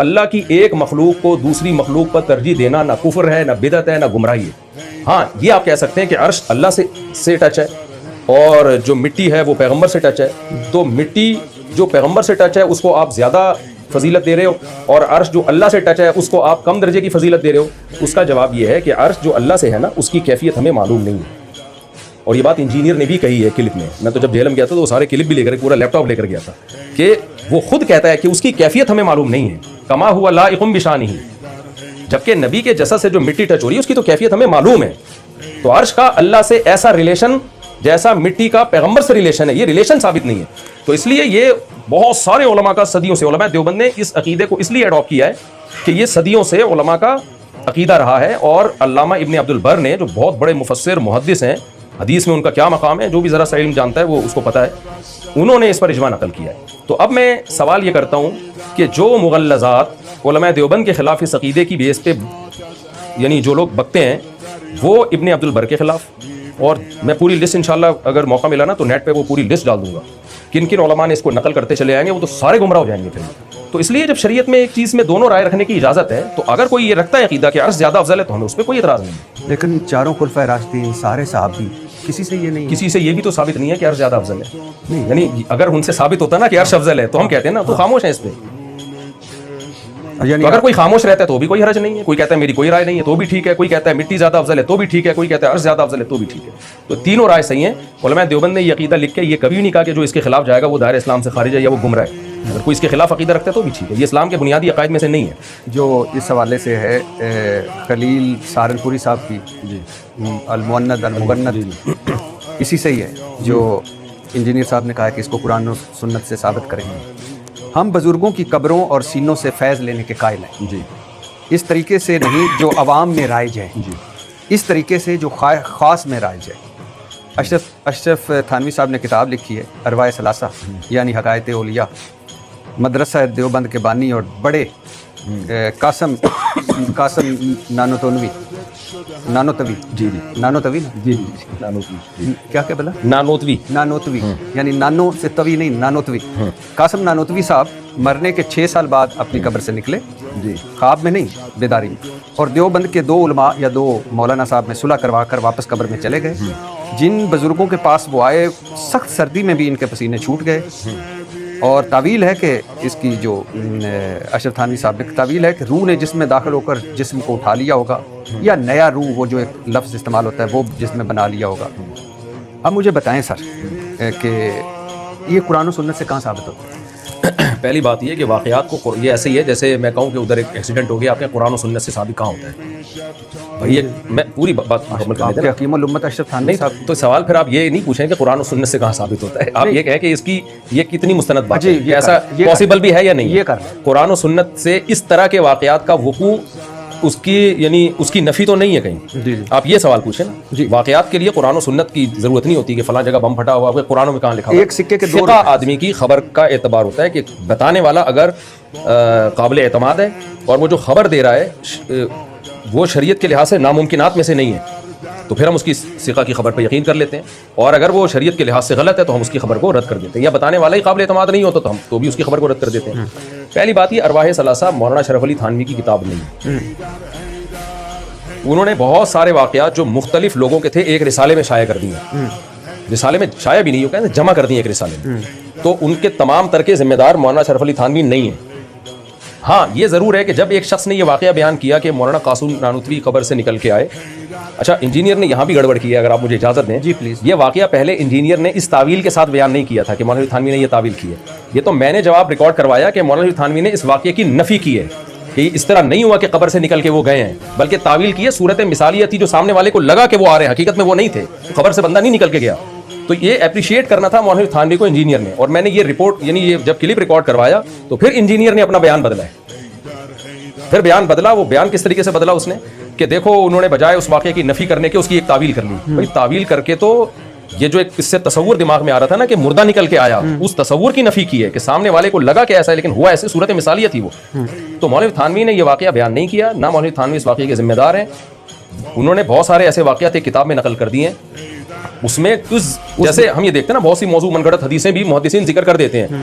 اللہ کی ایک مخلوق کو دوسری مخلوق پر ترجیح دینا نہ کفر ہے، نہ بدعت ہے، نہ گمراہی ہے۔ ہاں یہ آپ کہہ سکتے ہیں کہ عرش اللہ سے ٹچ ہے اور جو مٹی ہے وہ پیغمبر سے ٹچ ہے، تو مٹی جو پیغمبر سے ٹچ ہے اس کو آپ زیادہ فضیلت دے رہے ہو، اور عرش جو اللہ سے ٹچ ہے اس کو آپ کم درجے کی فضیلت دے رہے ہو۔ اس کا جواب یہ ہے کہ عرش جو اللہ سے ہے نا اس کی کیفیت ہمیں معلوم نہیں ہے، اور یہ بات انجینئر نے بھی کہی ہے کلپ میں۔ میں تو جب جہلم گیا تھا تو وہ سارے کلپ بھی لے کر پورا لیپ ٹاپ لے کر گیا تھا کہ وہ خود کہتا ہے کہ اس کی کیفیت ہمیں معلوم نہیں ہے، کما ہوا لائق بشانہ، جبکہ نبی کے جسد سے جو مٹی ٹچ ہو رہی ہے اس کی تو کیفیت ہمیں معلوم ہے۔ تو عرش کا اللہ سے ایسا ریلیشن جیسا مٹی کا پیغمبر سے ریلیشن ہے، یہ ریلیشن ثابت نہیں ہے۔ تو اس لیے یہ بہت سارے علماء کا صدیوں سے، علماء دیوبند نے اس عقیدے کو اس لیے اڈاپٹ کیا ہے کہ یہ صدیوں سے علماء کا عقیدہ رہا ہے، اور علامہ ابن عبد البر نے جو بہت بڑے مفسر محدث ہیں، حدیث میں ان کا کیا مقام ہے جو بھی ذرا سا علم جانتا ہے وہ اس کو پتہ ہے، انہوں نے اس پر اجماع نقل کیا ہے۔ تو اب میں سوال یہ کرتا ہوں کہ جو مغلظات علماء دیوبند کے خلاف اس عقیدے کی بیس پہ یعنی جو لوگ بکتے ہیں وہ ابن عبد البر کے خلاف، اور میں پوری لسٹ انشاءاللہ اگر موقع ملا نا تو نیٹ پہ وہ پوری لسٹ ڈال دوں گا کن کن علماء نے اس کو نقل کرتے چلے آئیں گے، وہ تو سارے گمراہ ہو جائیں گے پھر۔ تو اس لیے جب شریعت میں ایک چیز میں دونوں رائے رکھنے کی اجازت ہے تو اگر کوئی یہ رکھتا ہے عقیدہ کہ عرش زیادہ افضل ہے تو ہمیں اس پہ کوئی اعتراض نہیں ہے۔ لیکن چاروں خلفائے راشدین سارے صحابی کسی سے یہ نہیں، کسی سے یہ بھی تو ثابت نہیں ہے کہ عرش زیادہ افضل ہے، یعنی اگر ان سے ثابت ہوتا نا کہ عرش افضل ہے تو ہم کہتے ہیں نا تو خاموش ہیں اس پہ۔ یعنی تو اگر کوئی خاموش رہتا ہے تو بھی کوئی حرج نہیں ہے، کوئی کہتا ہے میری کوئی رائے نہیں ہے تو بھی ٹھیک ہے، کوئی کہتا ہے مٹی زیادہ افضل ہے تو بھی ٹھیک ہے، کوئی کہتا ہے عرش زیادہ افضل ہے تو بھی ٹھیک ہے، تو تینوں رائے صحیح ہیں۔ علماء دیوبند نے یہ عقیدہ لکھ کے یہ کبھی نہیں کہا کہ جو اس کے خلاف جائے گا وہ دائرہ اسلام سے خارج ہے یا وہ گمراہ ہے۔ اگر کوئی اس کے خلاف عقیدہ رکھتا ہے تو بھی ٹھیک ہے، یہ اسلام کے بنیادی عقائد میں سے نہیں ہے۔ جو اس حوالے سے ہے خلیل سہارنپوری صاحب کی المؤند المگند اسی سے ہی ہے جو انجینئر صاحب نے کہا ہے کہ اس کو قرآن و سنت سے ثابت کریں گے۔ ہم بزرگوں کی قبروں اور سینوں سے فیض لینے کے قائل ہیں، جی اس طریقے سے نہیں جو عوام میں رائج ہے، اس طریقے سے جو خاص میں رائج ہے۔ اشرف تھانوی صاحب نے کتاب لکھی ہے ارواح ثلاثہ یعنی حقائق اولیاء، مدرسہ دیوبند کے بانی اور بڑے قاسم نانوتوی کیا بلا نانوتوی یعنی نانو سے طوی نہیں، نانوتوی۔ قاسم نانوتوی صاحب مرنے کے 6 سال بعد اپنی قبر سے نکلے، خواب میں نہیں بیداری میں، اور دیوبند کے 2 علماء یا 2 مولانا صاحب میں صلح کروا کر واپس قبر میں چلے گئے۔ جن بزرگوں کے پاس وہ آئے سخت سردی میں بھی ان کے پسینے چھوٹ گئے، اور تعویل ہے کہ اس کی جو اشرف تھانوی صاحب کی تعویل ہے کہ روح نے جسم میں داخل ہو کر جسم کو اٹھا لیا ہوگا، یا نیا روح وہ جو ایک لفظ استعمال ہوتا ہے وہ جسم میں بنا لیا ہوگا۔ اب مجھے بتائیں سر کہ یہ قرآن و سنت سے کہاں ثابت ہوتا ہے؟ پہلی بات یہ کہ واقعات کو یہ ایسے ہی ہے جیسے میں کہوں کہ ادھر ایک ایکسیڈنٹ ہو گیا، آپ کے قرآن و سنت سے ثابت کہاں ہوتا ہے بھائی؟ میں پوری بات مکمل کر دیتا ہوں۔ حکیم الامت اشرف تھانوی صاحب تو سوال پھر آپ یہ نہیں پوچھیں کہ قرآن و سنت سے کہاں ثابت ہوتا ہے، آپ یہ کہیں کہ اس کی یہ کتنی مستند بات ہے، ایسا پاسبل بھی ہے یا نہیں؟ یہ کر قرآن و سنت سے اس طرح کے واقعات کا وقوع اس کی یعنی اس کی نفی تو نہیں ہے کہیں۔ آپ یہ سوال پوچھیں نا، واقعات کے لیے قرآن و سنت کی ضرورت نہیں ہوتی کہ فلاں جگہ بم پھٹا ہوا، قرآن میں کہاں لکھا ہوا؟ ایک سکے کے 2 فقہ آدمی کی خبر کا اعتبار ہوتا ہے کہ بتانے والا اگر قابل اعتماد ہے اور وہ جو خبر دے رہا ہے وہ شریعت کے لحاظ سے ناممکنات میں سے نہیں ہے تو پھر ہم اس کی ثقہ کی خبر پہ یقین کر لیتے ہیں، اور اگر وہ شریعت کے لحاظ سے غلط ہے تو ہم اس کی خبر کو رد کر دیتے ہیں، یا بتانے والا ہی قابل اعتماد نہیں ہوتا تو ہم تو بھی اس کی خبر کو رد کر دیتے ہیں۔ پہلی بات یہ ارواح ثلاثہ مولانا شرف علی تھانوی کی کتاب نہیں ہے، انہوں نے بہت سارے واقعات جو مختلف لوگوں کے تھے ایک رسالے میں شائع کر دیے، رسالے میں شائع بھی نہیں ہو کہتے جمع کر دیے ایک رسالے میں، تو ان کے تمام تر کے ذمہ دار مولانا شرف علی تھانوی نہیں ہیں۔ ہاں یہ ضرور ہے کہ جب ایک شخص نے یہ واقعہ بیان کیا کہ مولانا قاسم نانوتوی قبر سے نکل کے آئے، اچھا انجینئر نے یہاں بھی گڑبڑ کی ہے، اگر آپ مجھے اجازت دیں جی پلیز۔ یہ واقعہ پہلے انجینئر نے اس تعویل کے ساتھ بیان نہیں کیا تھا کہ مولانا تھانوی نے یہ تعویل کی ہے، یہ تو میں نے جواب ریکارڈ کروایا کہ مولانا تھانوی نے اس واقعے کی نفی کی ہے کہ اس طرح نہیں ہوا کہ قبر سے نکل کے وہ گئے ہیں، بلکہ تعویل کی ہے، صورت مثالیہ تھی جو سامنے والے کو لگا کہ وہ آ رہے ہیں، حقیقت میں وہ نہیں تھے، قبر سے بندہ نہیں نکل کے گیا۔ تو یہ اپریشیٹ کرنا تھا مولانا تھانوی کو انجینئر نے، اور میں نے یہ رپورٹ یعنی یہ جب کلپ ریکارڈ کروایا تو پھر انجینئر نے اپنا بیان بدلا ہے، پھر بیان بدلا۔ وہ بیان کس طریقے سے بدلا اس نے کہ دیکھو انہوں نے بجائے اس واقعے کی نفی کرنے کے اس کی ایک تعویل کر لی، بھائی تعویل کر کے تو یہ جو ایک اس سے تصور دماغ میں آ رہا تھا نا کہ مردہ نکل کے آیا، اس تصور کی نفی کی ہے کہ سامنے والے کو لگا کہ ایسا ہے لیکن ہوا ایسے، صورت مثالیہ تھی وہ۔ تو مولانا تھانوی نے یہ واقعہ بیان نہیں کیا، نہ مولانا تھانوی اس واقعے کے ذمہ دار ہیں، انہوں نے بہت سارے ایسے واقعات ایک کتاب میں نقل کر دیے ہیں، اس میں جیسے ہم یہ دیکھتے ہیں نا بہت سی موضوع من گھڑت حدیثیں بھی محدثین ذکر کر دیتے ہیں